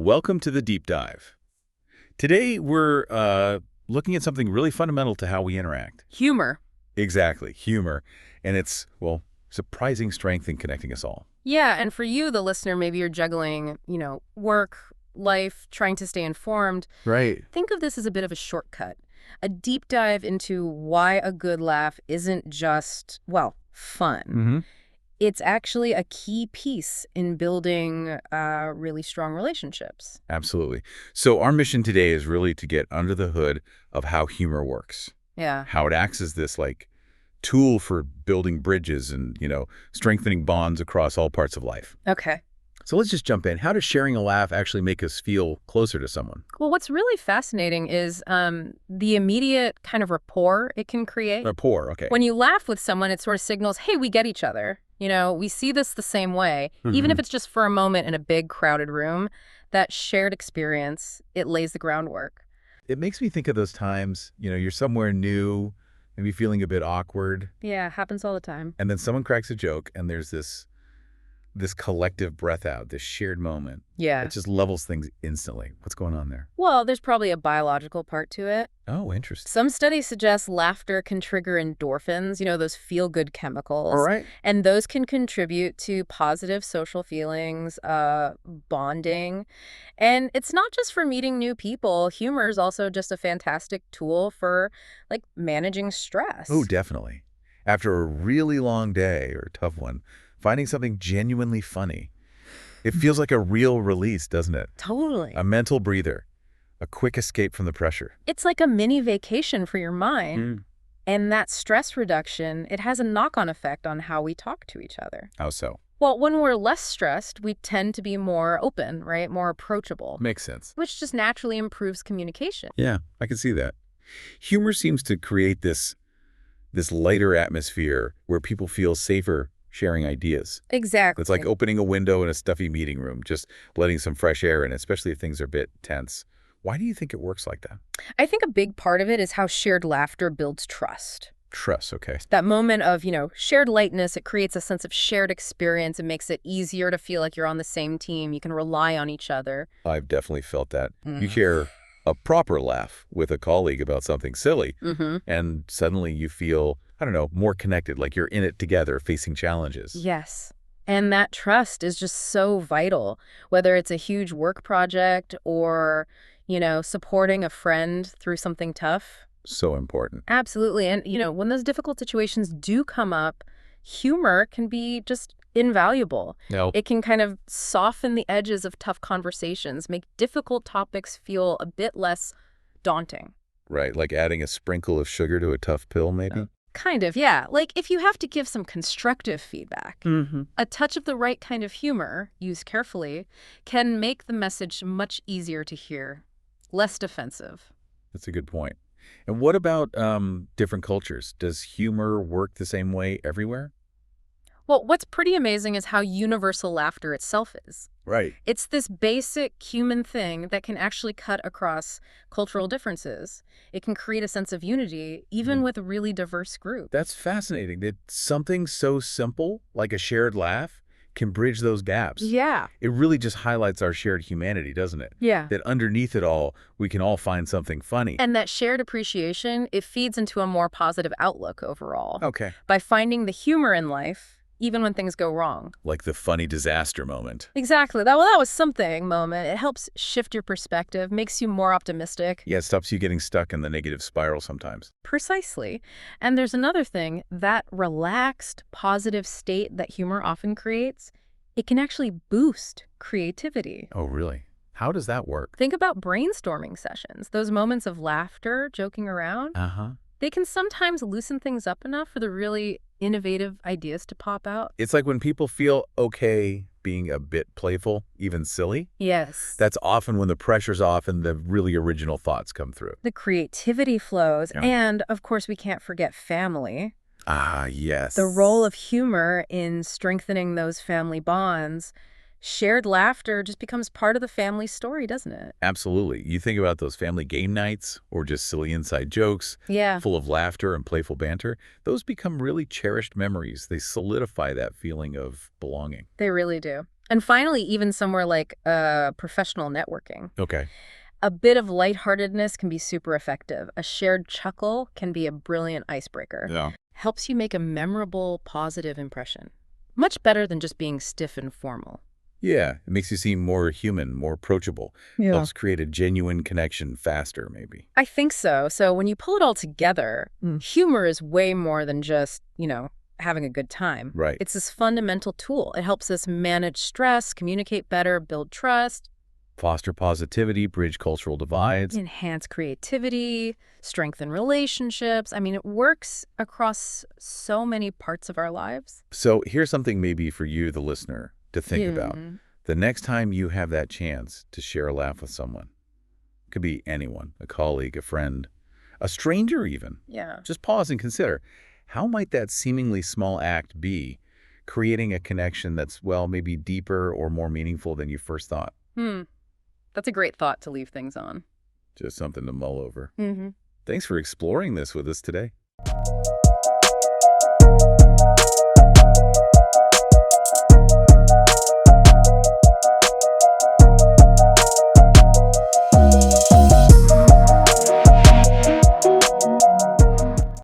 Welcome to the Deep Dive. Today, we're looking at something really fundamental to how we interact. Humor. Exactly, humor. And it's, well, surprising strength in connecting us all. Yeah, and for you, the listener, maybe you're juggling, work, life, trying to stay informed. Right. Think of this as a bit of a shortcut, a deep dive into why a good laugh isn't just, well, fun. Mm-hmm. It's actually a key piece in building really strong relationships. Absolutely. So our mission today is really to get under the hood of how humor works. Yeah. How it acts as this, tool for building bridges and, strengthening bonds across all parts of life. Okay. So let's just jump in. How does sharing a laugh actually make us feel closer to someone? Well, what's really fascinating is the immediate kind of rapport it can create. Rapport, okay. When you laugh with someone, it sort of signals, hey, we get each other. We see this the same way. Even if it's just for a moment in a big, crowded room, that shared experience, it lays the groundwork. It makes me think of those times, you're somewhere new, maybe feeling a bit awkward. Yeah, happens all the time. And then someone cracks a joke, and there's this collective breath out, this shared moment. Yeah. It just levels things instantly. What's going on there? Well, there's probably a biological part to it. Oh, interesting. Some studies suggest laughter can trigger endorphins, those feel-good chemicals. All right. And those can contribute to positive social feelings, bonding. And it's not just for meeting new people. Humor is also just a fantastic tool for, managing stress. Oh, definitely. After a really long day or a tough one, finding something genuinely funny, it feels like a real release, doesn't it? Totally. A mental breather, a quick escape from the pressure. It's like a mini vacation for your mind. And that stress reduction, it has a knock-on effect on how we talk to each other. How so? Well, when we're less stressed, we tend to be more open, right? More approachable. Makes sense. Which just naturally improves communication. Yeah, I can see that. Humor seems to create this lighter atmosphere where people feel safer sharing ideas. Exactly. It's like opening a window in a stuffy meeting room, just letting some fresh air in, especially if things are a bit tense. Why do you think it works like that? I think a big part of it is how shared laughter builds trust. Trust, okay. That moment of, shared lightness, it creates a sense of shared experience. It makes it easier to feel like you're on the same team. You can rely on each other. I've definitely felt that. You share a proper laugh with a colleague about something silly, and suddenly you feel, more connected, like you're in it together, facing challenges. Yes. And that trust is just so vital, whether it's a huge work project or, supporting a friend through something tough. So important. Absolutely. And, when those difficult situations do come up, humor can be just invaluable. No. It can kind of soften the edges of tough conversations, make difficult topics feel a bit less daunting. Right, like adding a sprinkle of sugar to a tough pill, maybe? Kind of, yeah. Like if you have to give some constructive feedback, a touch of the right kind of humor, used carefully, can make the message much easier to hear, less defensive. That's a good point. And what about different cultures? Does humor work the same way everywhere? Well, what's pretty amazing is how universal laughter itself is. Right. It's this basic human thing that can actually cut across cultural differences. It can create a sense of unity, even with a really diverse group. That's fascinating that something so simple, like a shared laugh, can bridge those gaps. Yeah. It really just highlights our shared humanity, doesn't it? Yeah. That underneath it all, we can all find something funny. And that shared appreciation, it feeds into a more positive outlook overall. Okay. By finding the humor in life, even when things go wrong. Like the funny disaster moment. Exactly. That was something moment. It helps shift your perspective, makes you more optimistic. Yeah, it stops you getting stuck in the negative spiral sometimes. Precisely. And there's another thing, that relaxed, positive state that humor often creates, it can actually boost creativity. Oh, really? How does that work? Think about brainstorming sessions, those moments of laughter, joking around. They can sometimes loosen things up enough for the really innovative ideas to pop out. It's like when people feel okay being a bit playful, even silly. Yes. That's often when the pressure's off and the really original thoughts come through. The creativity flows. Yeah. And, of course, we can't forget family. Ah, yes. The role of humor in strengthening those family bonds. Shared laughter just becomes part of the family story, doesn't it? Absolutely. You think about those family game nights or just silly inside jokes, Yeah. full of laughter and playful banter. Those become really cherished memories. They solidify that feeling of belonging. They really do. And finally, even somewhere like professional networking. Okay. A bit of lightheartedness can be super effective. A shared chuckle can be a brilliant icebreaker. Yeah. Helps you make a memorable, positive impression. Much better than just being stiff and formal. Yeah, it makes you seem more human, more approachable. Yeah. Helps create a genuine connection faster, maybe. I think so. So when you pull it all together, humor is way more than just, having a good time. Right. It's this fundamental tool. It helps us manage stress, communicate better, build trust, Foster positivity, bridge cultural divides. enhance creativity, strengthen relationships. I mean, it works across so many parts of our lives. So here's something maybe for you, the listener, to think about. Mhm. The next time you have that chance to share a laugh with someone, could be anyone, a colleague, a friend, a stranger even. Yeah. Just pause and consider, how might that seemingly small act be creating a connection that's, well, maybe deeper or more meaningful than you first thought? That's a great thought to leave things on. Just something to mull over. Mm-hmm. Thanks for exploring this with us today.